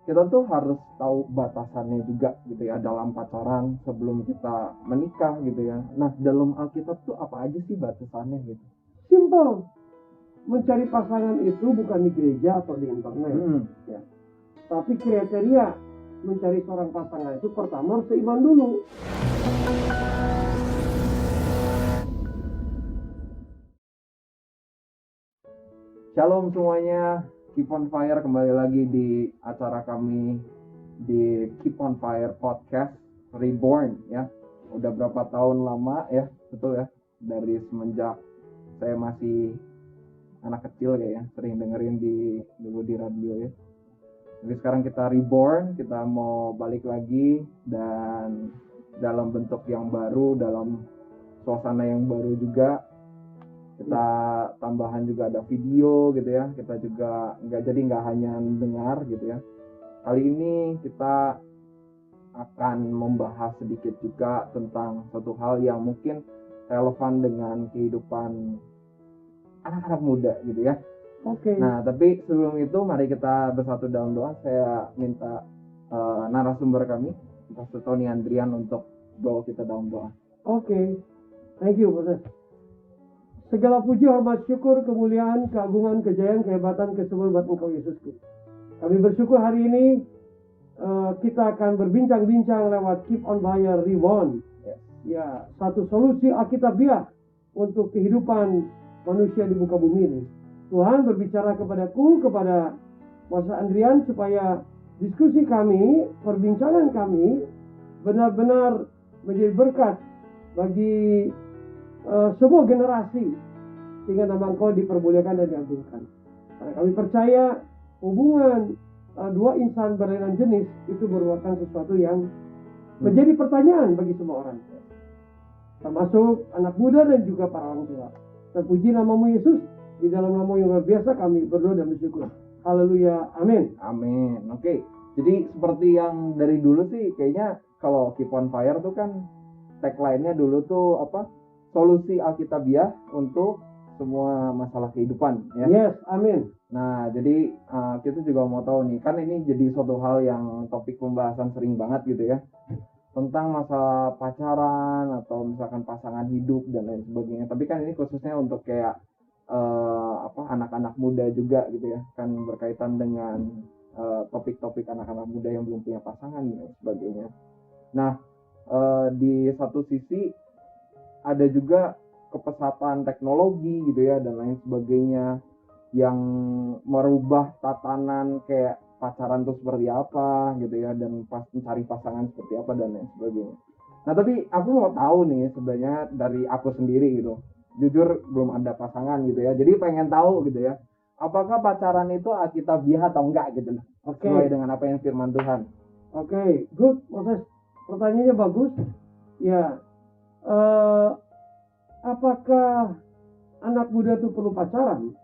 kita tuh harus tahu batasannya juga gitu ya dalam pacaran sebelum kita menikah gitu ya. Nah, dalam Alkitab tuh apa aja sih batasannya gitu? Simple. Mencari pasangan itu bukan di gereja atau di internet. Ya. Tapi kriteria mencari seorang pasangan itu pertama harus seiman dulu. Shalom semuanya, Keep on Fire kembali lagi di acara kami di Keep on Fire Podcast Reborn ya. Udah berapa tahun lama ya, betul ya, dari semenjak saya masih anak kecil kayaknya, sering dengerin dulu di radio ya. Jadi sekarang kita reborn, kita mau balik lagi dan dalam bentuk yang baru, dalam suasana yang baru juga. Kita tambahan juga ada video gitu ya, kita juga nggak hanya dengar gitu ya. Kali ini kita akan membahas sedikit juga tentang satu hal yang mungkin relevan dengan kehidupan anak-anak muda gitu ya. Oke. Nah, tapi sebelum itu mari kita bersatu dalam doa. Saya minta narasumber kami, Pastor Tony Andrian, untuk bawa kita dalam doa. Oke. Thank you, Pastor. Segala puji, hormat, syukur, kemuliaan, keagungan, kejayaan, kehebatan, kesembuhan buat Engkau Yesusku. Kami bersyukur hari ini kita akan berbincang-bincang lewat Keep on Fire Reborn. Ya, satu solusi Alkitabiah untuk kehidupan manusia di muka bumi ini. Tuhan berbicara kepadaku, kepada Pastor Andrian, supaya diskusi kami, perbincangan kami benar-benar menjadi berkat bagi semua generasi, sehingga nama Engkau dipermuliakan dan diagungkan. Karena kami percaya hubungan dua insan berlainan jenis itu merupakan sesuatu yang menjadi pertanyaan bagi semua orang, termasuk anak muda dan juga para orang tua. Terpuji namamu Yesus, di dalam nama yang luar biasa kami berdoa dan bersyukur. Haleluya, amin. Amin. Oke. Jadi seperti yang dari dulu sih, kayaknya kalau Keep on Fire tuh kan tagline-nya dulu tuh apa? Solusi Alkitabiah untuk semua masalah kehidupan ya. Yes, amin. Nah, jadi kita juga mau tahu nih, kan ini jadi suatu hal yang topik pembahasan sering banget gitu ya, tentang masalah pacaran atau misalkan pasangan hidup dan lain sebagainya. Tapi kan ini khususnya untuk kayak anak-anak muda juga gitu ya, kan berkaitan dengan topik-topik anak-anak muda yang belum punya pasangan dan sebagainya. Nah, di satu sisi ada juga kepesatan teknologi gitu ya dan lain sebagainya yang merubah tatanan kayak pacaran tuh seperti apa gitu ya, dan mencari pasangan seperti apa dan lain sebagainya. Nah, tapi aku mau tahu nih sebenarnya dari aku sendiri gitu. Jujur belum ada pasangan gitu ya. Jadi pengen tahu gitu ya, apakah pacaran itu alkitabiah atau enggak gitu loh. Oke. Sesuai dengan apa yang firman Tuhan. Oke, good, Moses. Pertanyaannya bagus. Ya, apakah anak muda itu perlu pacaran?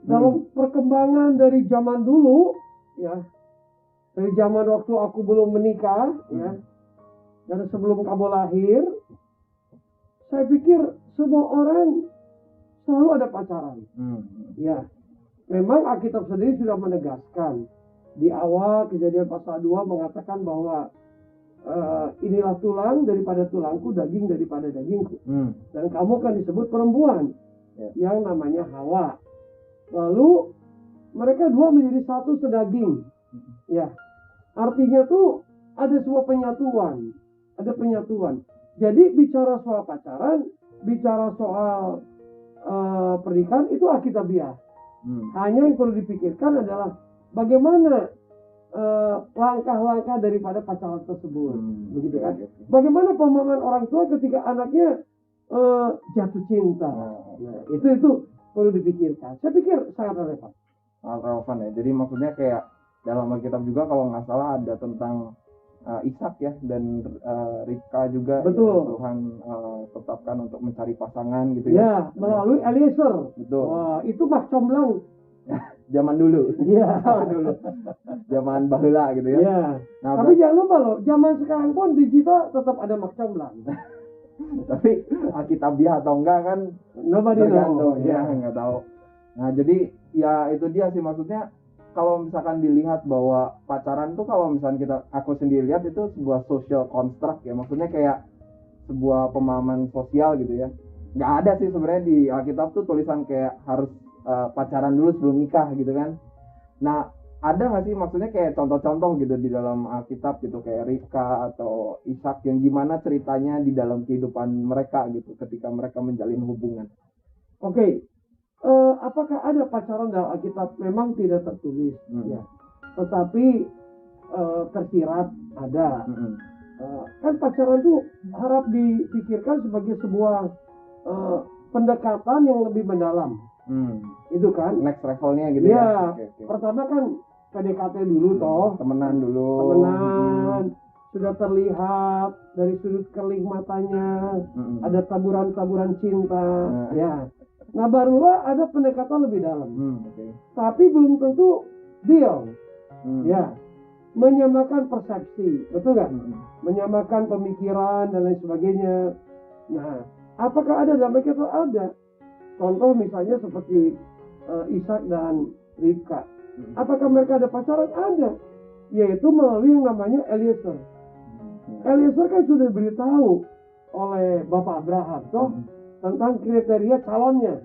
Dalam perkembangan dari zaman dulu, ya, dari zaman waktu aku belum menikah, ya, dan sebelum kamu lahir, saya pikir semua orang selalu ada pacaran. Ya, memang Alkitab sendiri sudah menegaskan di awal Kejadian pasal 2 mengatakan bahwa inilah tulang daripada tulangku, daging daripada dagingku. Dan kamu akan disebut perempuan yang namanya Hawa. Lalu mereka dua menjadi satu sedaging. Ya, artinya tuh ada sebuah penyatuan, ada penyatuan. Jadi bicara soal pacaran, bicara soal pernikahan itu alkitabiah. Hanya yang perlu dipikirkan adalah bagaimana langkah-langkah daripada pacaran tersebut, begitu kan? Bagaimana pemahaman orang tua ketika anaknya jatuh cinta? Nah, itu perlu dipikirkan. Saya pikir sangat relevan. Sangat relevan ya. Jadi maksudnya kayak dalam Alkitab juga kalau nggak salah ada tentang Ishak ya dan Ribka juga. Betul. Tuhan tetapkan untuk mencari pasangan gitu ya. Ya, melalui Eliezer. Betul. Wah, itu mah comblang. Zaman dulu. Iya. Zaman baheula gitu ya. Iya. Nah, tapi jangan lupa loh, zaman sekarang pun digital tetap ada mak comblang. Tapi alkitabiah atau enggak kan Nobody know. ya nggak tahu. Nah, jadi ya itu dia sih maksudnya kalau misalkan dilihat bahwa pacaran tuh kalau misalkan aku sendiri lihat itu sebuah social construct ya, maksudnya kayak sebuah pemahaman sosial gitu ya. Nggak ada sih sebenarnya di Alkitab tuh tulisan kayak harus pacaran dulu sebelum nikah gitu kan. Nah, ada nggak sih maksudnya kayak contoh-contoh gitu di dalam Alkitab gitu kayak Rivka atau Ishak yang gimana ceritanya di dalam kehidupan mereka gitu ketika mereka menjalin hubungan? Oke. Apakah ada pacaran dalam Alkitab? Memang tidak tertulis, ya. Tetapi tersirat ada. Kan pacaran tuh harap dipikirkan sebagai sebuah pendekatan yang lebih mendalam. Itu kan? Next levelnya gitu ya. Ya. Pertama kan PDKT dulu toh. Temenan dulu. Temenan. Sudah terlihat dari sudut kerling matanya. Ada taburan-taburan cinta. Ya. Nah barulah ada pendekatan lebih dalam. Tapi belum tentu deal. Ya, menyamakan persepsi, betul nggak? Menyamakan pemikiran dan lain sebagainya. Nah, apakah ada dalam Alkitab? Ada. Contoh misalnya seperti Ishak dan Rivka. Apakah mereka ada pacaran? Ada. Yaitu melalui yang namanya Eliezer. Eliezer kan sudah diberitahu oleh Bapak Abraham, toh, tentang kriteria calonnya.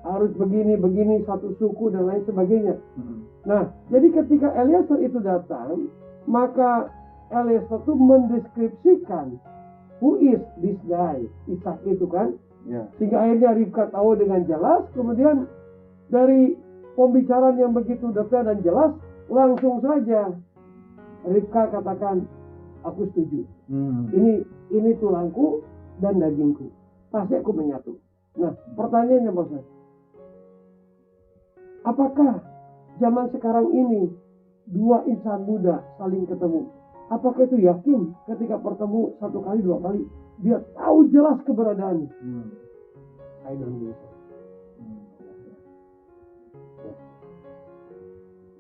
Harus begini, satu suku dan lain sebagainya. Nah, jadi ketika Eliezer itu datang, maka Eliezer itu mendeskripsikan who is this guy, Ishak itu kan. Sehingga akhirnya Rivka tahu dengan jelas. Kemudian dari pembicaraan yang begitu detail dan jelas, langsung saja Rivka katakan, aku setuju. Ini tulangku dan dagingku. Pasti aku menyatu. Nah, pertanyaannya Bos, apakah zaman sekarang ini dua insan muda saling ketemu? Apakah itu yakin ketika bertemu satu kali, dua kali dia tahu jelas keberadaannya? I don't think so.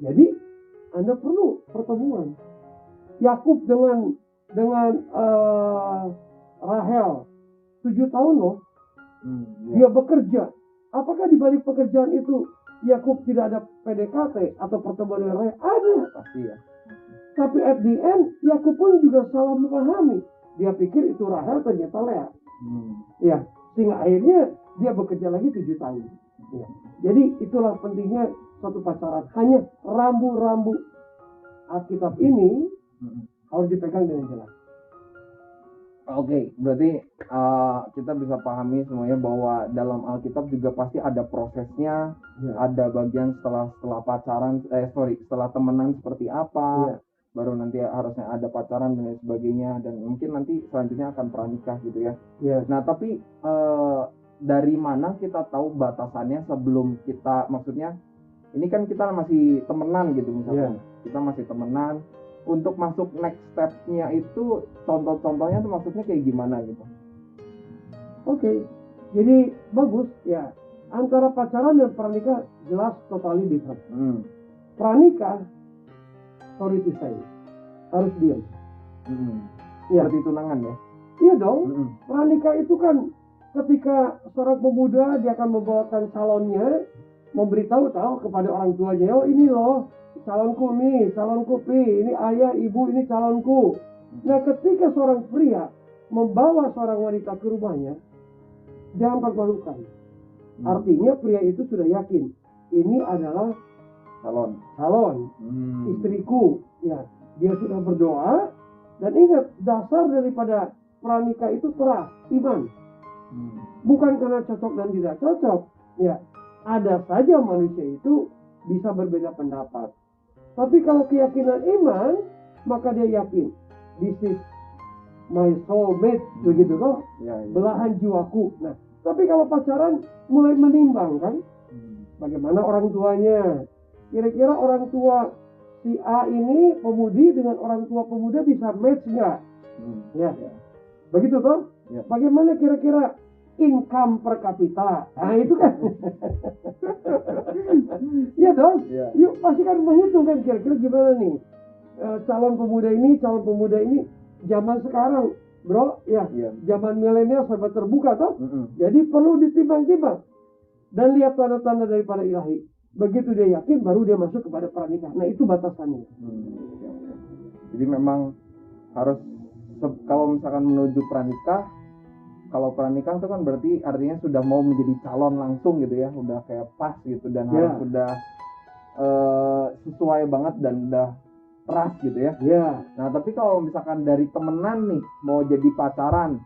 Jadi Anda perlu pertemuan. Yakub dengan Rahel 7 tahun loh. Dia bekerja. Apakah di balik pekerjaan itu Yakub tidak ada PDKT atau pertemuan dengan Rahel? Ada. Pasti ya. Tapi at the end Yakub pun juga salah memahami. Dia pikir itu Rahel, ternyata Lea. Ya, sehingga akhirnya dia bekerja lagi 7 tahun. Ya. Jadi itulah pentingnya suatu pacaran. Hanya rambu-rambu Alkitab ini harus dipegang dengan jelas. Oke, berarti kita bisa pahami semuanya bahwa dalam Alkitab juga pasti ada prosesnya, ada bagian setelah pacaran, setelah temenan seperti apa, baru nanti harusnya ada pacaran dan lain sebagainya, dan mungkin nanti selanjutnya akan pranikah gitu ya. Nah, tapi dari mana kita tahu batasannya sebelum kita, maksudnya ini kan kita masih temenan gitu misalnya, kita masih temenan. Untuk masuk next step-nya itu contoh-contohnya tuh maksudnya kayak gimana gitu? Oke, jadi bagus ya. Antara pacaran dan pranikah jelas totally different. Pranikah, sorry to say, harus diam. Seperti tunangan ya? Iya dong. Pranikah itu kan ketika seorang pemuda dia akan membawakan calonnya, memberitahu kepada orang tuanya, oh ini loh calonku nih, calonku pi, ini ayah, ibu, ini calonku. Nah, ketika seorang pria membawa seorang wanita ke rumahnya, jangan permalukan. Artinya pria itu sudah yakin, ini adalah calon istriku. Ya, dia sudah berdoa dan ingat dasar daripada pranikah itu trust, iman. Bukan karena cocok dan tidak cocok. Ya, ada saja manusia itu bisa berbeda pendapat. Tapi kalau keyakinan iman, maka dia yakin, this is my soulmate, begitu toh, belahan jiwaku. Nah, tapi kalau pacaran mulai menimbang kan, bagaimana orang tuanya? Kira-kira orang tua si A ini pemudi dengan orang tua pemuda bisa match nggak? Begitu toh? Bagaimana kira-kira income per kapita? Nah itu kan. Iya dong. Yuk pasti kan menghitung kan kira-kira gimana nih calon pemuda ini zaman sekarang bro zaman milenial serba terbuka toh. Jadi perlu ditimbang-timbang dan lihat tanda-tanda daripada ilahi. begitu dia yakin baru dia masuk kepada pernikahan. Nah itu batasannya. Oke, oke. Jadi memang harus kalau misalkan menuju pranikah, kalau pranikah itu kan berarti artinya sudah mau menjadi calon langsung gitu ya, udah kayak pas gitu dan harus sudah sesuai banget dan udah trust gitu ya. Nah tapi kalau misalkan dari temenan nih mau jadi pacaran,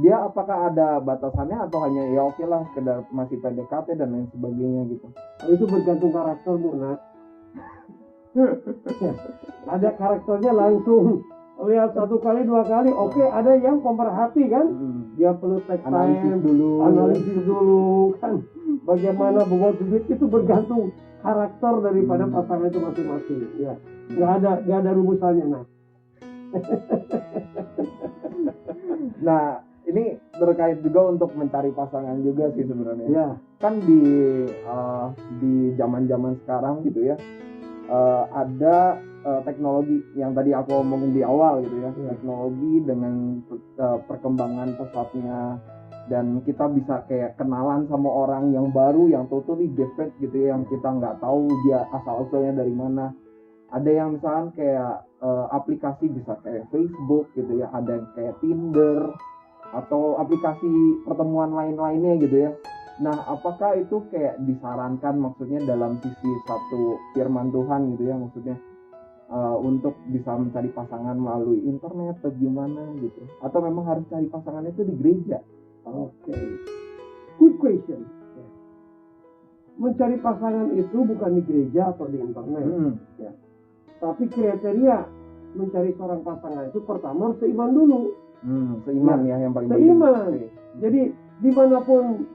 dia apakah ada batasannya atau hanya ya oke lah sekedar masih PDKT dan lain sebagainya gitu? Itu bergantung karaktermu, Nat. Ada karakternya langsung lihat 1 kali 2 kali, oke. Ada yang pemerhati kan, dia perlu take time, analisis dulu kan, bagaimana bobot bibit, itu bergantung karakter daripada pasangan itu masing-masing. Ya, nggak ada rumusannya, Nah. Nah ini terkait juga untuk mencari pasangan juga sih sebenarnya. Ya. Kan di zaman-zaman sekarang gitu ya, ada teknologi yang tadi aku omongin di awal gitu ya. Teknologi dengan perkembangan pesatnya, dan kita bisa kayak kenalan sama orang yang baru yang totally different gitu ya, yang kita nggak tahu dia asal usulnya dari mana. Ada yang misalkan kayak aplikasi bisa kayak Facebook gitu ya, ada yang kayak Tinder atau aplikasi pertemuan lain-lainnya gitu ya. Nah, apakah itu kayak disarankan maksudnya dalam sisi satu firman Tuhan gitu ya, maksudnya untuk bisa mencari pasangan melalui internet atau gimana gitu? Atau memang harus cari pasangan itu di gereja? Oke. Good question. Mencari pasangan itu bukan di gereja atau di internet. Ya. Tapi kriteria mencari seorang pasangan itu pertama harus seiman dulu. Seiman ya yang paling seiman. penting. Jadi dimanapun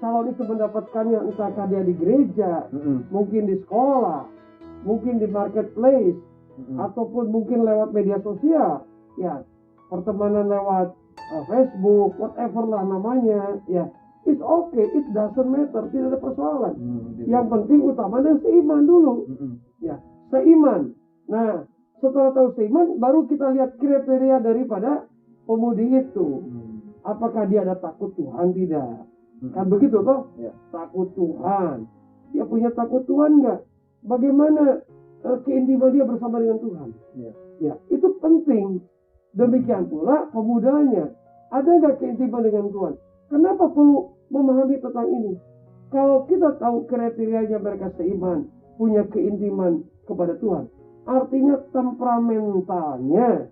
calon itu mendapatkannya, entahkah dia di gereja, mungkin di sekolah, mungkin di marketplace, ataupun mungkin lewat media sosial, ya pertemanan lewat Facebook, whatever lah namanya, ya it's okay, it doesn't matter, tidak ada persoalan. Yang penting utamanya seiman dulu, ya seiman. Nah setelah tahu seiman, baru kita lihat kriteria daripada pemudi itu. Apakah dia ada takut Tuhan tidak? Kan begitu toh? Takut Tuhan. Dia punya takut Tuhan nggak? Bagaimana keintiman dia bersama dengan Tuhan? Ya, itu penting. Demikian pula pemudanya. Ada nggak keintiman dengan Tuhan? Kenapa perlu memahami tentang ini? Kalau kita tahu kriterianya mereka seiman, punya keintiman kepada Tuhan, artinya temperamentalnya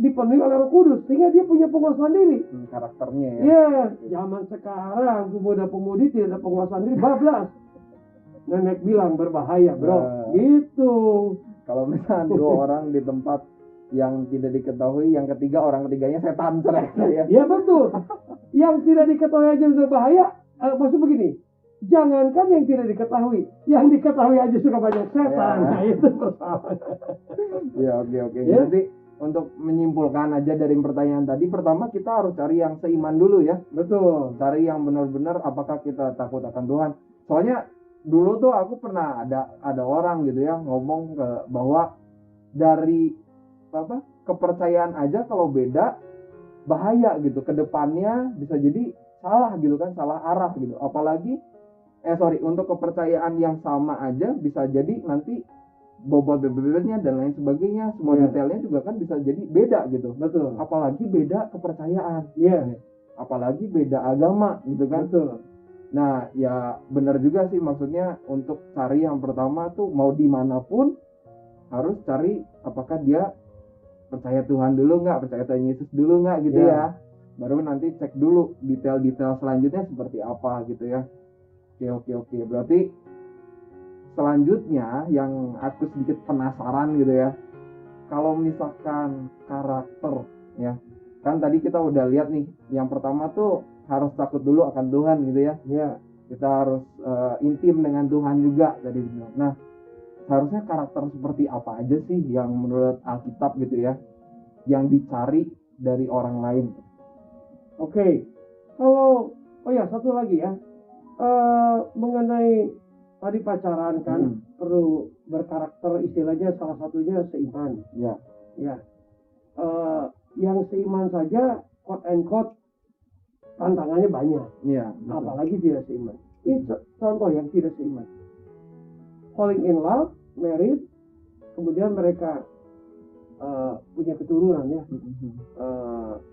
dipenuhi oleh Roh Kudus, sehingga dia punya penguasaan diri. Karakternya ya. Ya, zaman sekarang pemuda-pemudi tidak ada penguasaan diri, bablas. Nenek bilang berbahaya, bro. Gitu. Kalau misalnya 2 orang di tempat yang tidak diketahui, yang ketiga orang ketiganya setan cerai ya. Ya betul. Yang tidak diketahui aja sudah bahaya. Maksud begini, jangankan yang tidak diketahui, yang diketahui aja sudah banyak setan. Nah itu persoalan. Ya oke. Jadi untuk menyimpulkan aja dari pertanyaan tadi, pertama kita harus cari yang seiman dulu ya. Betul. Cari yang benar-benar apakah kita takut akan Tuhan. Soalnya dulu tuh aku pernah ada orang gitu ya ngomong bahwa dari kepercayaan aja kalau beda bahaya gitu, kedepannya bisa jadi salah gitu kan, salah arah gitu. Apalagi untuk kepercayaan yang sama aja bisa jadi nanti bobot bebeknya dan lain sebagainya, semua detailnya juga kan bisa jadi beda gitu. Betul. Apalagi beda kepercayaan. Apalagi beda agama gitu kan. Betul. Nah ya benar juga sih, maksudnya untuk cari yang pertama tuh mau dimanapun harus cari apakah dia percaya Tuhan dulu nggak, percaya Tuhan Yesus dulu nggak gitu ya. Baru nanti cek dulu detail-detail selanjutnya seperti apa gitu ya. Oke. Berarti selanjutnya yang aku sedikit penasaran gitu ya, kalau misalkan karakter ya, kan tadi kita udah lihat nih, yang pertama tuh harus takut dulu akan Tuhan gitu ya. Kita harus intim dengan Tuhan juga tadi bilang. Nah seharusnya karakter seperti apa aja sih yang menurut Alkitab gitu ya, yang dicari dari orang lain? Oke. Kalau satu lagi ya, mengenai tadi pacaran kan perlu berkarakter, istilahnya salah satunya seiman. Yang seiman saja quote and quote tantangannya banyak. Apalagi tidak seiman. Ini contoh yang tidak seiman. Falling in love, married, kemudian mereka punya keturunan ya,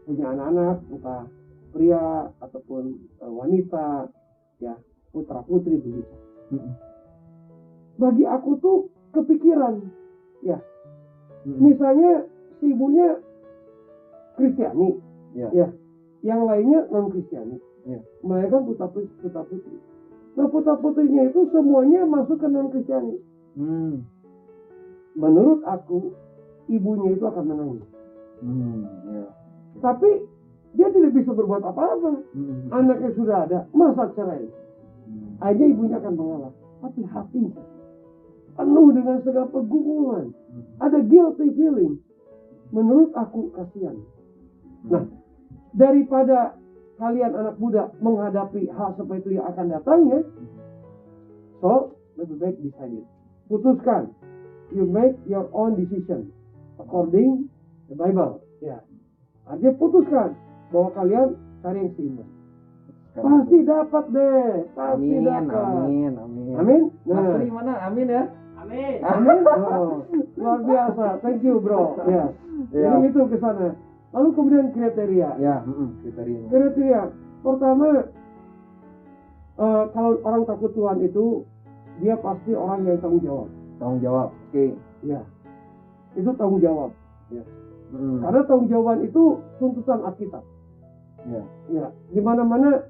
punya anak-anak, entah pria ataupun wanita, ya putra putri begitu. Bagi aku tuh kepikiran, ya, misalnya si ibunya Kristiani, ya, yang lainnya non Kristiani, melahirkan putra putri. Nah putra putrinya itu semuanya masuk ke non Kristiani. Menurut aku ibunya itu akan menangis. Tapi dia tidak bisa berbuat apa-apa. Anaknya sudah ada, masa cerai? Aja ibunya akan mengalah. Tapi hatinya penuh dengan segala pergumulan. Ada guilty feeling. Menurut aku kasihan. Nah, daripada kalian anak muda menghadapi hal seperti itu yang akan datangnya, so lebih baik decide. Putuskan. You make your own decision according the Bible. Ya. Artinya putuskan bahwa kalian cari yang seimbang. Pasti dapat deh. Pasti dapat. Amin. Nah, Mas Tri mana? Amin ya. Amin. Oh, luar biasa. Thank you, bro. Ya. Jadi itu ke sana. Lalu kemudian kriteria. Ya, kriteria. Kriteria. Pertama, kalau orang takut Tuhan itu dia pasti orang yang tanggung jawab. Tanggung jawab. Oke. Ya. Itu tanggung jawab. Ya. Karena tanggung jawab itu tuntutan Alkitab. Ya. Di mana-mana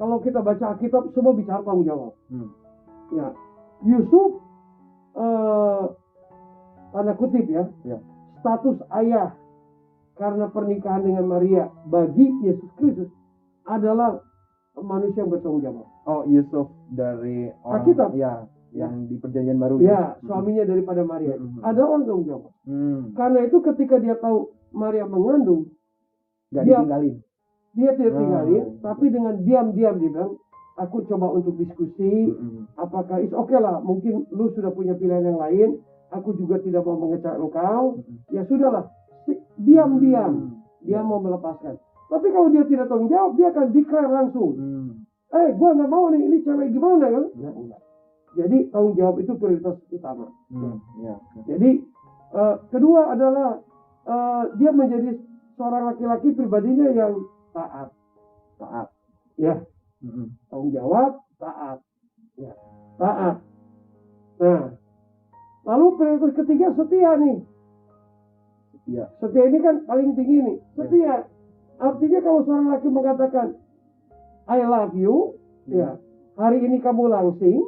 kalau kita baca Alkitab semua bicara tanggung jawab. Ya. Yusuf tanda kutip ya. Status ayah karena pernikahan dengan Maria bagi Yesus Kristus adalah manusia yang bertanggung jawab. Oh, Yusuf dari orang Alkitab. Ya, yang di Perjanjian Baru. Ya, suaminya daripada Maria. Ada orang tanggung jawab. Karena itu ketika dia tahu Maria mengandung, Gak ditinggalin. Dia tidak tinggalin, tapi dengan diam-diam dia bilang, aku coba untuk diskusi, apakah oke lah, mungkin lu sudah punya pilihan yang lain, aku juga tidak mau mengecek engkau, ya sudahlah, diam-diam, dia mau melepaskan. Tapi kalau dia tidak tanggung jawab, dia akan declare langsung, gua nggak mau nih, ini cewek gimana kan? Enggak. Jadi tanggung jawab itu prioritas utama. Jadi kedua adalah dia menjadi seorang laki-laki pribadinya yang taat. Ya. Tanggung jawab, taat. Ya. Taat. Nah, lalu prioritas ketiga setia nih. Setia ini kan paling tinggi nih. Setia. Artinya kalau seorang laki mengatakan I love you, ya. Hari ini kamu langsing,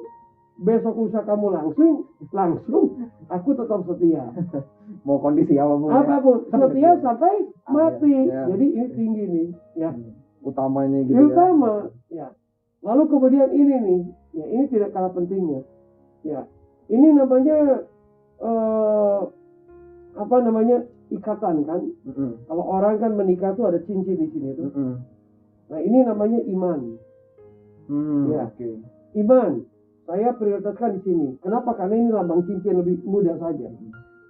besok lusa kamu langsung, aku tetap setia. Mau kondisi apapun. Setia sampai mati. Jadi ini tinggi nih, ya. Utamanya gitu. Utama, ya. Lalu kemudian ini nih, ya ini tidak kalah pentingnya, ya. Ini namanya ikatan kan? Kalau orang kan menikah tuh ada cincin di sini tuh. Nah ini namanya iman. Ya. Iman. Saya prioritaskan di sini. Kenapa? Karena ini lambang cincin lebih mudah saja.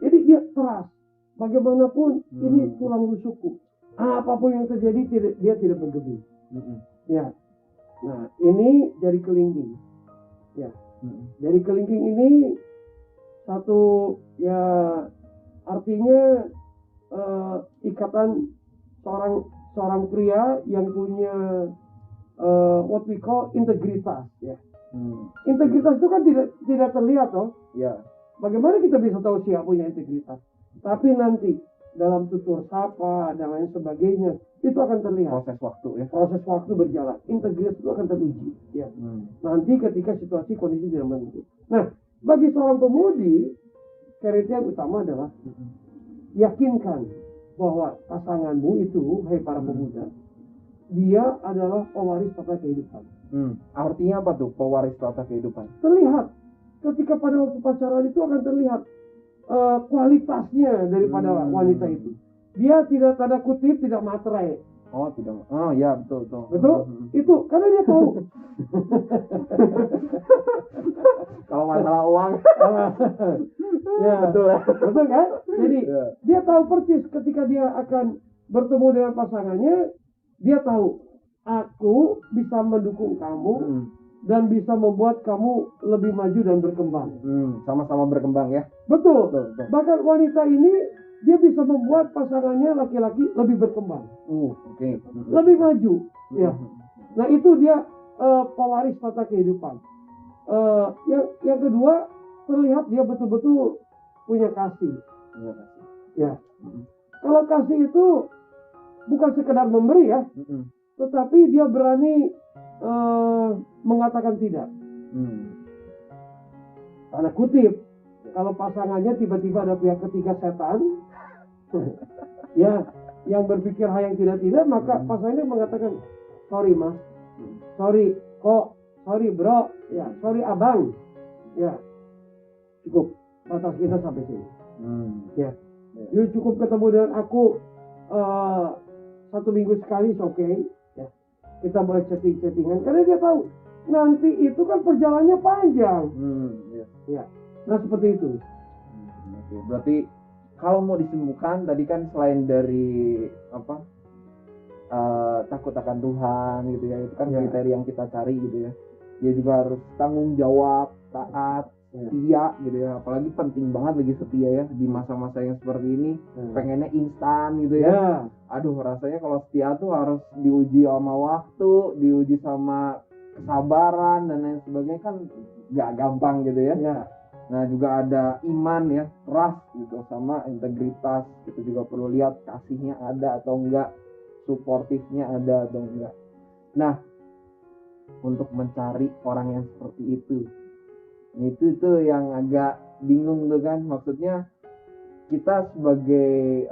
Jadi dia trust. Bagaimanapun ini tulang rusukku. Apapun yang terjadi dia tidak bergeming. Ya. Nah ini jari kelingking. Ya. Jari kelingking ini satu ya artinya ikatan seorang pria yang punya what we call integritas ya. Integritas itu kan tidak terlihat toh. Ya. Bagaimana kita bisa tahu siapa punya integritas? Tapi nanti dalam tutur sapa dan lain sebagainya itu akan terlihat. Proses waktu ya. Proses waktu berjalan. Integritas itu akan teruji. Ya. Nanti ketika situasi kondisi tidak menentu. Nah, bagi seorang pemudi kriteria utama adalah yakinkan bahwa pasanganmu itu, hai para pemuda, dia adalah pewaris tata kehidupan. Artinya apa tuh pewaris tata kehidupan? Terlihat ketika pada waktu pacaran itu akan terlihat kualitasnya daripada wanita itu. Dia tidak tanda kutip tidak materai. Oh tidak. Oh ya betul. Itu karena dia tahu. Kalau masalah uang. Ya betul kan? Jadi dia tahu persis ketika dia akan bertemu dengan pasangannya, dia tahu aku bisa mendukung kamu dan bisa membuat kamu lebih maju dan berkembang. Sama-sama berkembang ya. Betul. Betul, betul. Bahkan wanita ini dia bisa membuat pasangannya laki-laki lebih berkembang, Oke. lebih maju. Ya. Nah itu dia pewaris tata kehidupan. Yang kedua, terlihat dia betul-betul punya kasih. Iya, kasih. Ya. Kalau kasih itu bukan sekedar memberi ya, tetapi dia berani mengatakan tidak. Tanda kutip, kalau pasangannya tiba-tiba ada pihak ketiga setan, ya, yang berpikir hal yang tidak-tidak, maka pasangannya mengatakan, sorry mas, sorry kok, sorry bro, ya, sorry abang, ya, cukup, batas kita sampai sini. Ya, jadi cukup ketemu dengan aku 1 minggu sekali, oke, ya, kita boleh chatting-chattingan, karena dia tahu nanti itu kan perjalanannya panjang. Ya, nah seperti itu. Oke, berarti kalau mau disembuhkan tadi kan selain dari takut akan Tuhan gitu ya, itu kan kriteria yang kita cari gitu ya. Dia juga harus tanggung jawab, taat, setia gitu ya. Apalagi penting banget lagi setia ya di masa-masa yang seperti ini. Pengennya instan gitu ya. Aduh, rasanya kalau setia tuh harus diuji sama waktu, diuji sama kesabaran dan lain sebagainya, kan gak gampang gitu ya. Nah juga ada iman ya, trust gitu, sama integritas. Kita juga perlu lihat kasihnya ada atau enggak, suportifnya ada atau enggak. Nah, untuk mencari orang yang seperti itu tuh yang agak bingung tuh kan. Maksudnya kita sebagai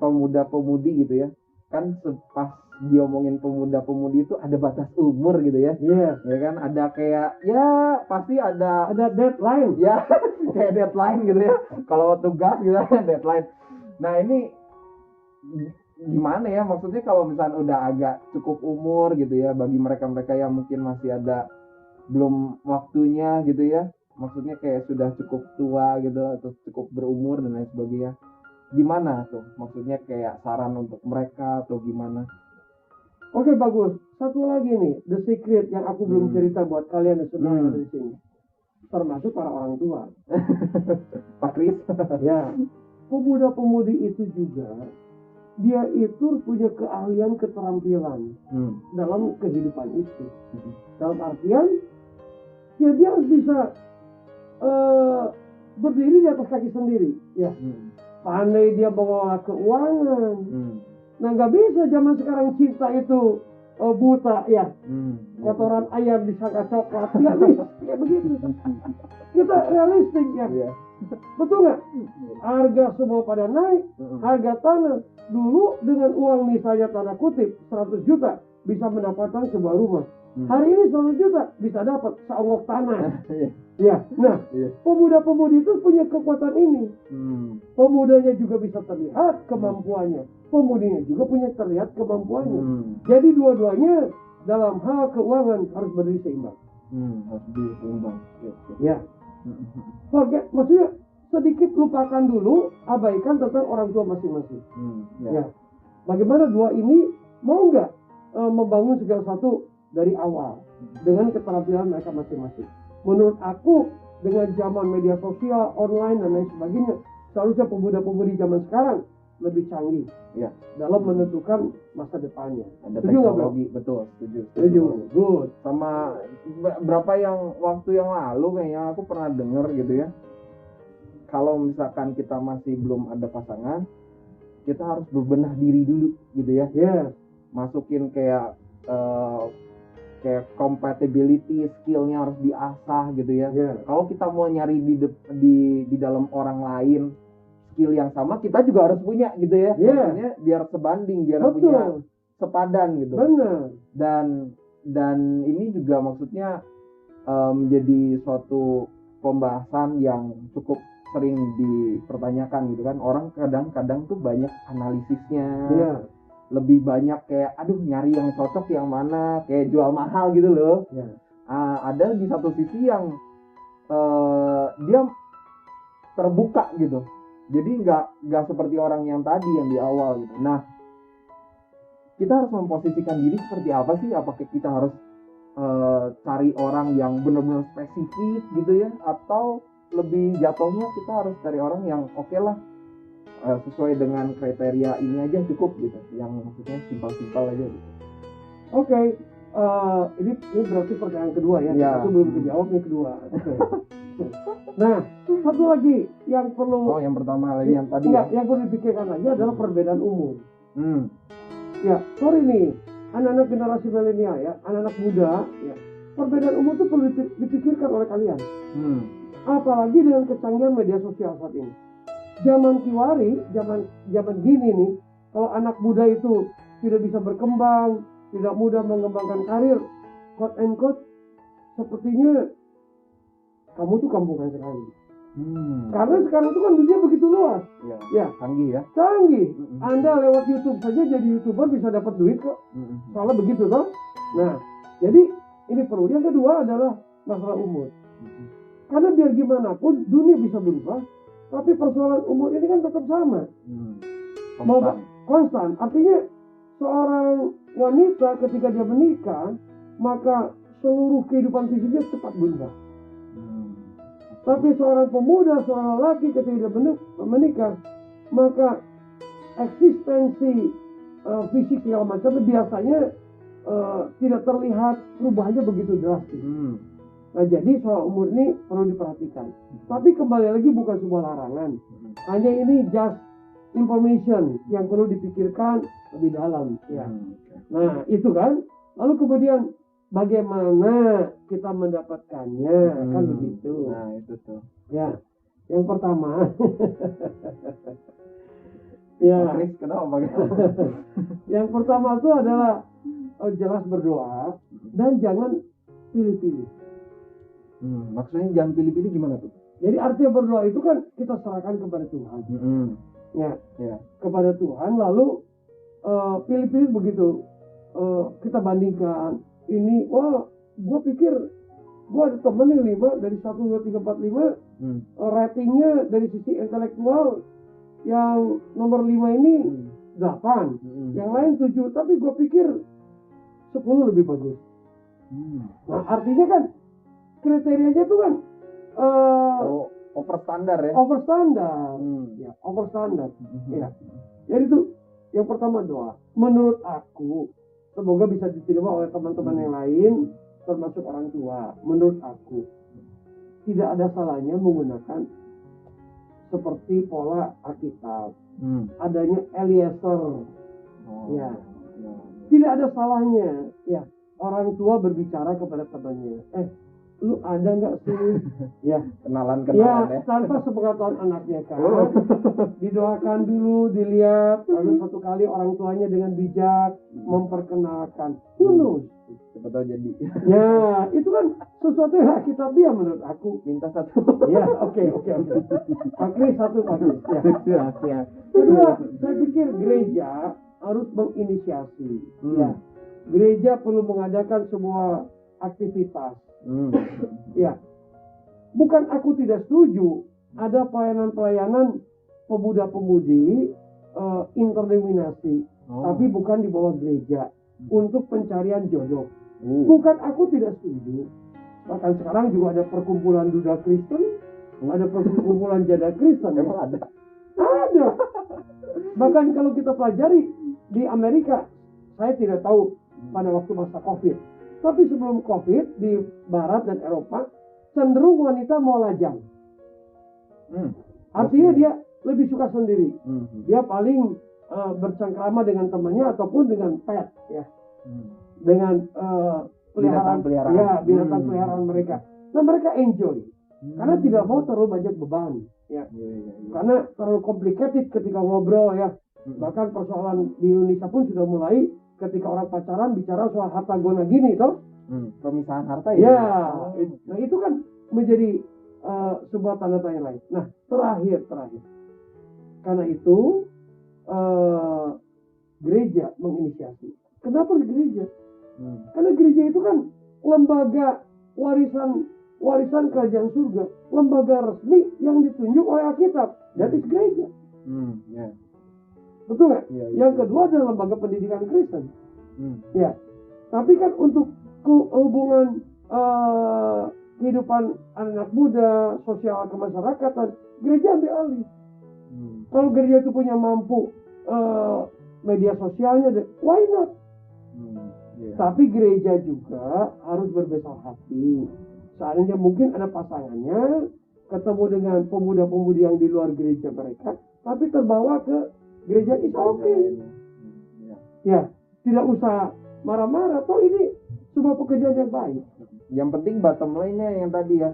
pemuda-pemudi gitu ya, kan pas diomongin pemuda-pemudi itu ada batas umur gitu ya. Ya kan, ada kayak ya pasti ada deadline ya. Kayak deadline gitu ya, kalau tugas gitu deadline. Nah ini gimana ya, maksudnya kalau misalnya udah agak cukup umur gitu ya, bagi mereka-mereka yang mungkin masih ada belum waktunya gitu ya, maksudnya kayak sudah cukup tua gitu atau cukup berumur dan lain sebagainya, gimana tuh maksudnya, kayak saran untuk mereka atau gimana? Oke, bagus. Satu lagi nih, the secret yang aku belum cerita buat kalian yang semua yang ada di sini, termasuk para orang tua. Pak Kris. Ya, pemuda-pemudi itu juga dia itu punya keahlian, keterampilan dalam kehidupan itu. Dalam artian, ya dia harus bisa berdiri di atas kaki sendiri. Ya, pandai dia mengelola keuangan. Nah, nggak bisa zaman sekarang cinta itu buta ya. Kotoran ayam disangka coklat, nggak bisa kayak begitu. Kita realistik ya. Betul nggak? Harga semua pada naik, harga tanah. Dulu dengan uang misalnya tanda kutip 100 juta bisa mendapatkan sebuah rumah. Hari ini 100 juta bisa dapat seonggok tanah. Ya, nah pemuda-pemudi itu punya kekuatan ini. Pemudanya juga bisa terlihat kemampuannya, pemudinya juga punya terlihat kemampuannya. Jadi dua-duanya dalam hal keuangan harus berdiri seimbang. Harus berdiri seimbang. Ya. Maksudnya sedikit lupakan dulu, abaikan tentang orang tua masing-masing. Ya. Bagaimana dua ini mau nggak membangun segala sesuatu dari awal dengan keterampilan mereka masing-masing. Menurut aku dengan zaman media sosial, online dan lain sebagainya, seharusnya pemuda-pemudi zaman sekarang lebih canggih dalam menentukan masa depannya. Ada teknologi, betul, setuju. Good. Sama berapa waktu yang lalu kayaknya aku pernah dengar gitu ya, kalau misalkan kita masih belum ada pasangan, kita harus berbenah diri dulu gitu ya. Masukin kayak compatibility, skillnya harus diasah gitu ya. Kalau kita mau nyari di dalam orang lain skill yang sama, kita juga harus punya gitu ya. Maksudnya biar sebanding, biar punya sepadan gitu. Benar. Dan ini juga maksudnya menjadi suatu pembahasan yang cukup sering dipertanyakan gitu kan. Orang kadang-kadang tuh banyak analisisnya. Lebih banyak kayak nyari yang cocok yang mana, kayak jual mahal gitu loh. Ada di satu sisi yang dia terbuka gitu, jadi nggak seperti orang yang tadi yang di awal gitu. Nah, kita harus memposisikan diri seperti apa sih? Apakah kita harus cari orang yang benar-benar spesifik gitu ya, atau lebih jatuhnya kita harus cari orang yang oke lah, sesuai dengan kriteria ini aja cukup gitu, yang maksudnya simpel-simpel aja gitu. Oke, ini berarti pertanyaan kedua ya, Ya. itu belum dijawab nih kedua. Oke. Nah, satu lagi yang perlu Oh, yang pertama lagi yang tadi yang perlu dipikirkan lagi adalah perbedaan umur. Hmm. Ya, sorry nih, anak-anak generasi milenial ya, anak-anak muda ya, perbedaan umur itu perlu dipikirkan oleh kalian. Apalagi dengan kecanggihan media sosial saat ini. Zaman kiwari, zaman gini nih, kalau anak muda itu tidak bisa berkembang, tidak mudah mengembangkan karir, quote and quote, sepertinya kamu tuh kampungan sekali. Karena sekarang itu kan dunia begitu luas. Ya, Canggih ya. canggih. Anda lewat YouTube saja jadi YouTuber bisa dapat duit kok. Soalnya begitu toh. Nah, jadi ini perlu. Yang kedua adalah masalah umur. Karena biar gimana pun dunia bisa berubah, tapi persoalan umur ini kan tetap sama. Konstan. Artinya seorang wanita ketika dia menikah, maka seluruh kehidupan fisiknya cepat berubah. Tapi seorang pemuda, seorang lelaki ketika dia menikah, maka eksistensi fisik segala macam biasanya tidak terlihat perubahannya begitu drastis. Nah, jadi soal umur ini perlu diperhatikan. Tapi kembali lagi bukan sebuah larangan. Hanya ini just information yang perlu dipikirkan lebih dalam. Ya. Nah, itu kan. Lalu kemudian bagaimana kita mendapatkannya, kan begitu. Nah, itu tuh. Ya, yang pertama. Ya. Chris, kenapa? Yang pertama itu adalah jelas berdoa dan jangan pilih-pilih. Maksudnya jangan pilih-pilih gimana tuh? Jadi artinya berdoa itu kan kita serahkan kepada Tuhan. Ya, kepada Tuhan. Lalu pilih-pilih begitu. Kita bandingkan. Ini, gue pikir gue ada temen yang 5 dari 1, 2, 3, 4, 5 ratingnya dari sisi intelektual yang nomor 5 ini 8 yang lain 7, tapi gue pikir 10 lebih bagus. Nah, artinya kan kriterianya itu kan over standar ya. Over standar. Ya, over standar. Ya. Jadi itu yang pertama doa. Menurut aku, semoga bisa diterima oleh teman-teman yang lain, termasuk orang tua. Menurut aku, tidak ada salahnya menggunakan seperti pola Alkitab. Adanya Eliezer. Ya. Tidak ada salahnya. Ya. Orang tua berbicara kepada temannya. Lu ada nggak sih? Ya. Kenalan Ya, ya. tanpa sepengetahuan anaknya kan. Didoakan dulu, dilihat, lalu satu kali orang tuanya dengan bijak memperkenalkan. Siapa tahu jadi. Ya, itu kan sesuatu yang Alkitabiah menurut aku. Minta satu. Ya, oke. Pak Kris satu, Pak Kris. Ya. Kedua, saya pikir gereja harus menginisiasi. Ya. Gereja perlu mengadakan sebuah aktivitas. Ya, bukan aku tidak setuju ada pelayanan-pelayanan pemuda-pemudi interdenominasi, tapi bukan di bawah gereja untuk pencarian jodoh. Bukan aku tidak setuju. Bahkan sekarang juga ada perkumpulan duda Kristen, ada perkumpulan janda Kristen. Emang ada? Ada. Bahkan kalau kita pelajari di Amerika, saya tidak tahu pada waktu masa COVID. Tapi sebelum COVID di Barat dan Eropa cenderung wanita mau lajang. Artinya dia lebih suka sendiri. Dia paling bercengkrama dengan temannya ataupun dengan pet, ya, dengan peliharaan, ya, binatang peliharaan mereka. Nah, mereka enjoy karena tidak mau terlalu banyak beban, ya. Karena terlalu complicated ketika ngobrol, ya. Bahkan persoalan di Indonesia pun sudah mulai. Ketika orang pacaran bicara soal harta gona gini, toh? Pemisahan harta ya. Nah, itu kan menjadi sebuah tanda tanya lain. Nah, terakhir. Karena itu gereja menginisiasi. Kenapa di gereja? Karena gereja itu kan lembaga warisan kerajaan surga, lembaga resmi yang ditunjuk oleh Alkitab. That is gereja. Betul nggak? Iya, iya. Yang kedua adalah lembaga pendidikan Kristen. Hmm. Ya, tapi kan untuk hubungan kehidupan anak muda, sosial kemasyarakatan, gereja ambil alih. Kalau gereja itu punya mampu media sosialnya, why not? Iya. Tapi gereja juga harus berbesar hati. Seandainya mungkin ada pasangannya ketemu dengan pemuda-pemudi yang di luar gereja mereka, tapi terbawa ke gereja, itu oke. Iya. Ya, tidak usah marah-marah. Toh ini sebuah pekerjaan yang baik. Yang penting bottom line-nya yang tadi ya,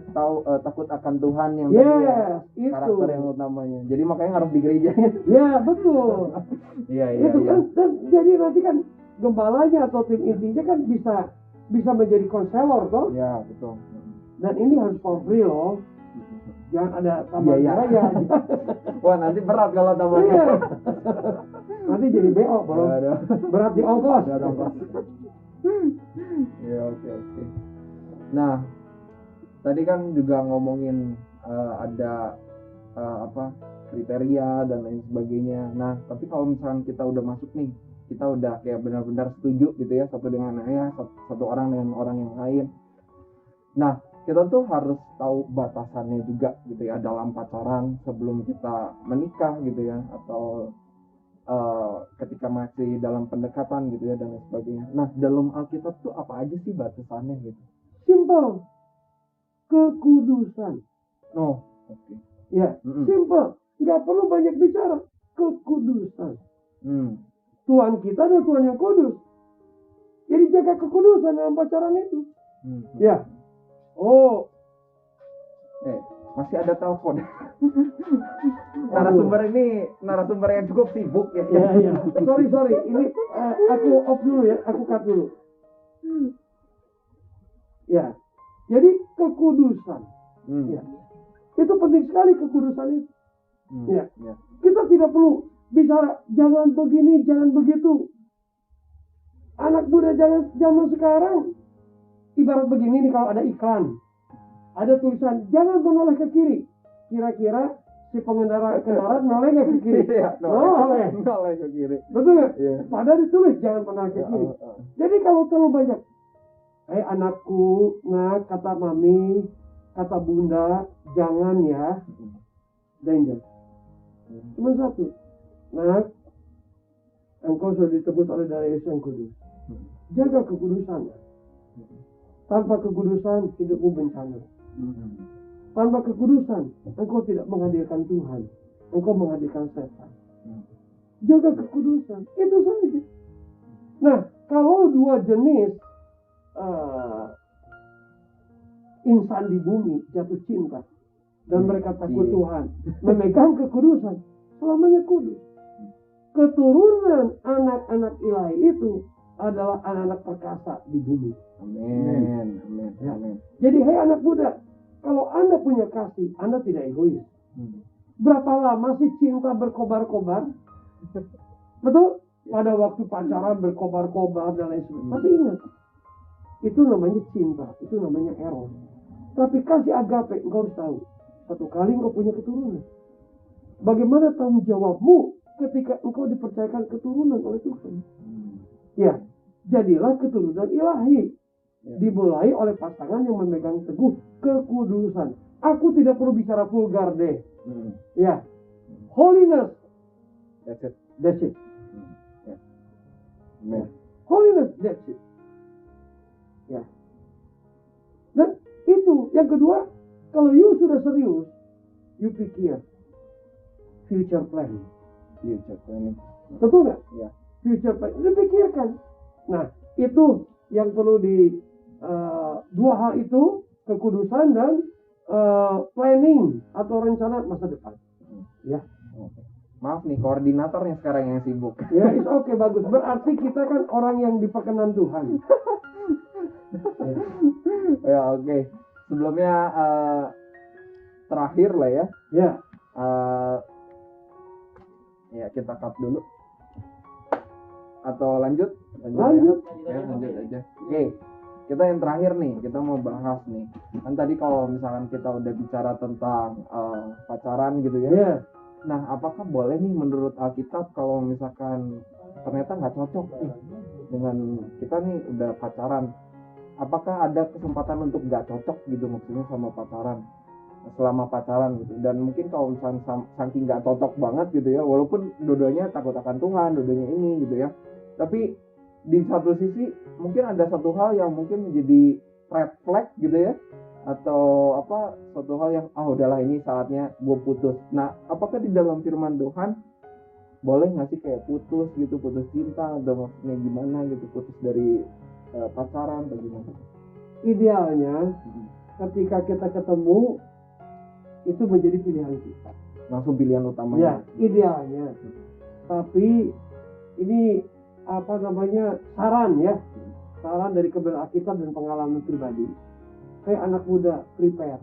takut akan Tuhan yang tadi ya, Itu. karakter yang utamanya. Jadi makanya harus di gereja. Ya, betul. Iya, iya, Itu iya. kan, dan jadi nanti kan gembalanya atau tim intinya kan bisa menjadi konselor toh. Iya, betul. Dan ini harus for free loh. Jangan ada tambah Iya, iya. biaya. Wah, nanti berat kalau tambahnya. Iya. Nanti jadi BO bro. Nggak ada. Berat di ongkos. Nggak ada ongkos. Ya, oke. Nah, tadi kan juga ngomongin ada kriteria dan lain sebagainya. Nah, tapi kalau misalkan kita udah masuk nih, kita udah kayak benar-benar setuju gitu ya, satu dengan satu orang dengan orang yang lain. Nah, kita tuh harus tahu batasannya juga gitu ya dalam pacaran sebelum kita menikah gitu ya, atau ketika masih dalam pendekatan gitu ya dan lain sebagainya. Nah, dalam Alkitab tuh apa aja sih batasannya gitu? Simple. Kekudusan. Oh, oke. Ya, simple. Nggak perlu banyak bicara. Kekudusan. Tuhan kita adalah Tuhan yang kudus. Jadi jaga kekudusan dalam pacaran itu. Ya. Oh. Masih ada telepon. narasumber yang cukup sibuk ya. Ya. Sorry. Ini aku off dulu ya. Aku cut dulu. Ya. Jadi kekudusan. Ya. Itu penting sekali kekudusan itu. Ya. Kita tidak perlu bicara jangan begini, jangan begitu. Anak muda zaman sekarang ibarat begini nih, kalau ada iklan, ada tulisan jangan menoleh ke kiri. Kira-kira si pengendara kendaraan noleh nggak ke kiri? Noleh ke kiri. Betul nggak? Iya. Padahal ditulis jangan menoleh ke kiri. Jadi kalau terlalu banyak, anakku, kata mami, kata bunda, jangan ya, danger. Cuma satu, engkau sudah ditebus oleh darah Yesus yang kudus. Jaga kekudusan. Tanpa kekudusan hidupmu bencana. Tanpa kekudusan engkau tidak menghadirkan Tuhan, engkau menghadirkan setan. Jaga kekudusan, itu saja. Nah, kalau dua jenis insan di bumi jatuh cinta dan mereka takut Tuhan, memegang kekudusan, selamanya kudus. Keturunan anak-anak ilahi itu adalah anak-anak perkasa di bumi. Amin. Jadi hai anak muda, kalau Anda punya kasih, Anda tidak egois. Berapa lama sih cinta berkobar-kobar? Betul? Pada waktu pacaran berkobar-kobar dan lain sebagainya. Tapi ingat, itu namanya cinta, itu namanya eros. Tapi kasih agape, engkau harus tahu, satu kali engkau punya keturunan. Bagaimana tanggung jawabmu ketika engkau dipercayakan keturunan oleh Tuhan? Ya, jadilah keturunan ilahi. Dimulai oleh pasangan yang memegang teguh kekudusan. Aku tidak perlu bicara vulgar deh. Ya, holiness. That's it. Holiness, that's it. Ya. Dan itu yang kedua, kalau you sudah serius, you pikir future plan. Betul nggak? Ya. Future plan. Dipikirkan. Nah, itu yang perlu dua hal itu, kekudusan dan planning atau rencana masa depan. Ya. Maaf nih, koordinatornya sekarang yang sibuk. Ya, it's okay, bagus. Berarti kita kan orang yang diperkenan Tuhan. Ya, oke. Sebelumnya terakhir lah ya. Ya. Ya, kita cut dulu. Atau lanjut? Lanjut. Ya, lanjut aja. Oke. Kita yang terakhir nih, kita mau bahas nih. Kan tadi kalau misalkan kita udah bicara tentang pacaran gitu ya. Ya. Nah, apakah boleh nih menurut Alkitab kalau misalkan ternyata nggak cocok nih dengan kita nih udah pacaran, apakah ada kesempatan untuk nggak cocok gitu maksudnya sama pacaran selama pacaran gitu? Dan mungkin kalau misalnya saking nggak cocok banget gitu ya, walaupun dua-duanya takut akan Tuhan, dua-duanya ini gitu ya, tapi di satu sisi mungkin ada satu hal yang mungkin menjadi red flag gitu ya, atau apa, suatu hal yang udahlah ini saatnya gue putus. Nah, apakah di dalam firman Tuhan boleh nggak sih kayak putus gitu, putus cinta atau maksudnya gimana gitu, putus dari pacaran atau gimana? Idealnya ketika kita ketemu itu menjadi pilihan kita. Langsung pilihan Ya, utamanya. idealnya. Tapi ini apa namanya, saran ya. Saran dari kebenaran kita dan pengalaman pribadi. Kayak anak muda, prepare.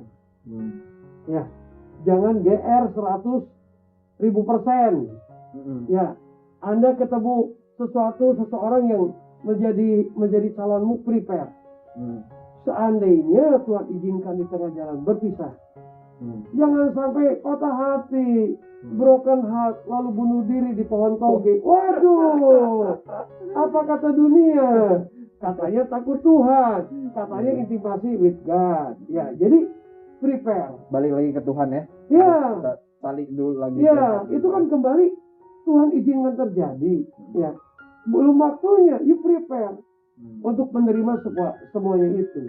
Ya, jangan GR 100.000%. Ya, Anda ketemu seseorang yang menjadi calonmu, prepare. Seandainya Tuhan izinkan di tengah jalan berpisah, jangan sampai patah hati, broken heart, lalu bunuh diri di pohon toge. Waduh, apa kata dunia? Katanya takut Tuhan, katanya intimasi with God. Ya, jadi prepare. Balik lagi ke Tuhan ya. Ya, Kita balik dulu lagi. ya, itu kan kembali Tuhan izinkan terjadi. Ya, belum waktunya, you prepare untuk menerima semuanya itu.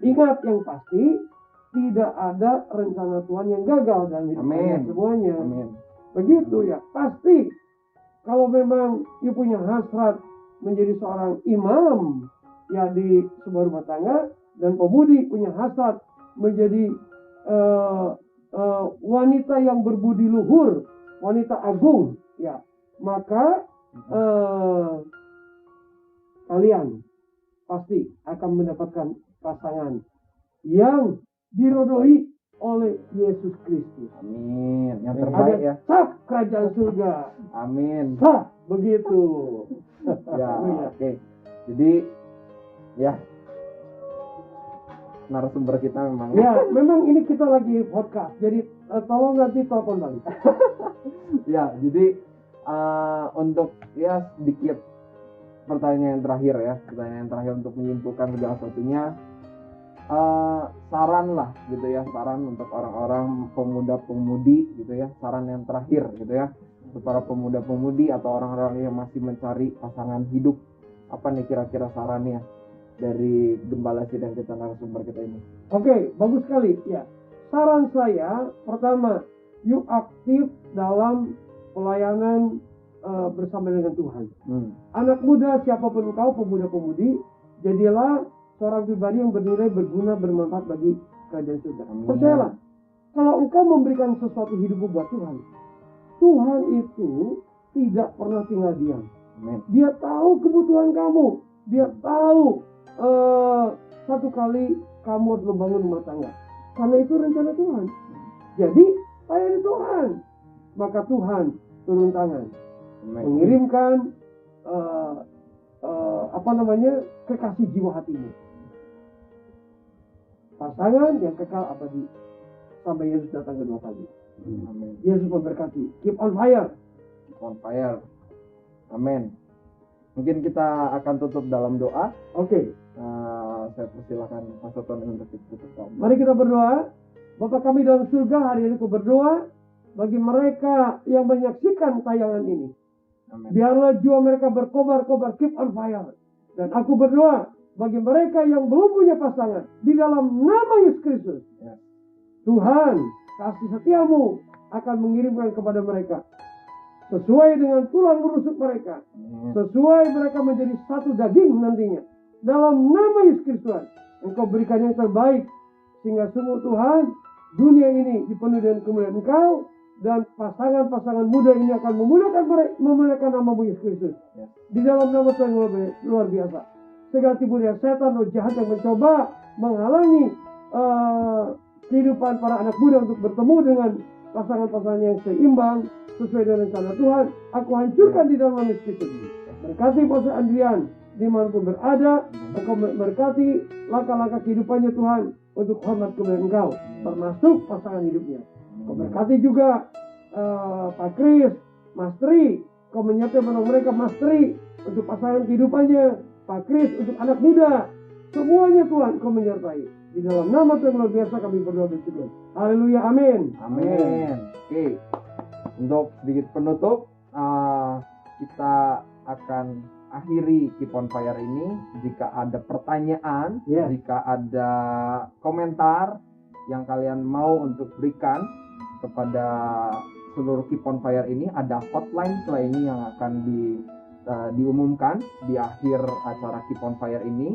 Ingat, yang pasti tidak ada rencana Tuhan yang gagal dalam hidup kalian semuanya. Amin. Begitu ya, pasti kalau memang you punya hasrat menjadi seorang imam ya di sebuah rumah tangga, dan pemudi punya hasrat menjadi wanita yang berbudi luhur, wanita agung ya, maka kalian pasti akan mendapatkan pasangan yang dirodoi oleh Yesus Kristus. Amin. Yang terbaik ya. Sah kerajaan surga. Amin. Sah begitu. Ya, oke. Jadi ya, narasumber kita memang. Ya, memang ini kita lagi podcast. Jadi tolong nanti telepon balik. Ya, jadi untuk ya sedikit pertanyaan yang terakhir untuk menyimpulkan segala sesuatunya, saran lah gitu ya, saran untuk orang-orang pemuda-pemudi gitu ya, saran yang terakhir gitu ya, untuk para pemuda-pemudi atau orang-orang yang masih mencari pasangan hidup, apa nih kira-kira sarannya dari Gembala Sidang kita, narasumber kita ini? Oke, bagus sekali ya. Saran saya pertama, yuk aktif dalam pelayanan bersama dengan Tuhan. Anak muda, siapapun engkau, pemuda-pemudi, jadilah seorang pribadi yang bernilai, berguna, bermanfaat bagi kerajaan surga. Percayalah, kalau engkau memberikan sesuatu hidupmu buat Tuhan, Tuhan itu tidak pernah tinggal diam. Dia tahu kebutuhan kamu. Dia tahu satu kali kamu harus membangun rumah tangga, karena itu rencana Tuhan. Jadi layani Tuhan, maka Tuhan turun tangan, mengirimkan kekasih jiwa hatimu, pasangan yang kekal abadi sampai Yesus datang kedua kali. Yesus memberkati. Keep on fire. Keep on fire. Amin. Mungkin kita akan tutup dalam doa. Oke. Saya persilakan Pastor Tony untuk tutup. Mari kita berdoa. Bapa kami dalam surga, hari ini aku berdoa bagi mereka yang menyaksikan tayangan ini. Amin. Biarlah jiwa mereka berkobar-kobar, keep on fire. Dan aku berdoa bagi mereka yang belum punya pasangan, di dalam nama Yesus Kristus, Tuhan, kasih setiamu akan mengirimkan kepada mereka sesuai dengan tulang rusuk mereka, sesuai mereka menjadi satu daging nantinya. Dalam nama Yesus Kristus, Engkau berikan yang terbaik, sehingga sungguh Tuhan, dunia ini dipenuhi dengan kemuliaan Engkau, dan pasangan-pasangan muda ini akan memuliakan nama Yesus Kristus. Di dalam nama Tuhan yang luar biasa, segala tipu daya setan, roh jahat yang mencoba menghalangi kehidupan para anak muda untuk bertemu dengan pasangan-pasangan yang seimbang sesuai dengan rencana Tuhan, aku hancurkan di dalam nama Yesus Kristus. Berkati Pastor Andrian dimanapun berada, Engkau berkati langkah-langkah kehidupannya Tuhan untuk hormat kemuliaan Engkau, termasuk pasangan hidupnya. Engkau berkati juga Pak Kris, Mas Tri, kau menyertai mereka Mas Tri untuk pasangan kehidupannya, Pak Kris untuk anak muda, semuanya Tuhan kau menyertai. Di dalam nama Tuhan luar biasa kami berdoa bersyukur. Haleluya, amin. Amin. Oke, untuk sedikit penutup, kita akan akhiri Keep on Fire ini. Jika ada pertanyaan, Yes. jika ada komentar yang kalian mau untuk berikan kepada seluruh Keep on Fire ini, ada hotline setelah ini yang akan diumumkan di akhir acara Keep on Fire ini.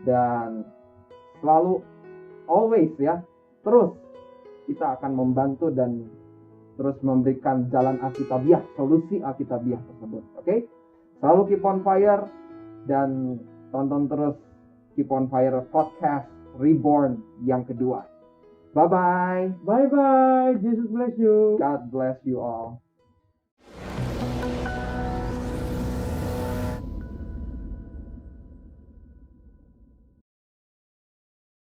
Dan selalu, always ya, terus kita akan membantu dan terus memberikan jalan Alkitabiah, solusi Alkitabiah tersebut. Oke? Selalu Keep on Fire dan tonton terus Keep on Fire Podcast Reborn yang kedua. Bye-bye. Bye-bye. Jesus bless you. God bless you all.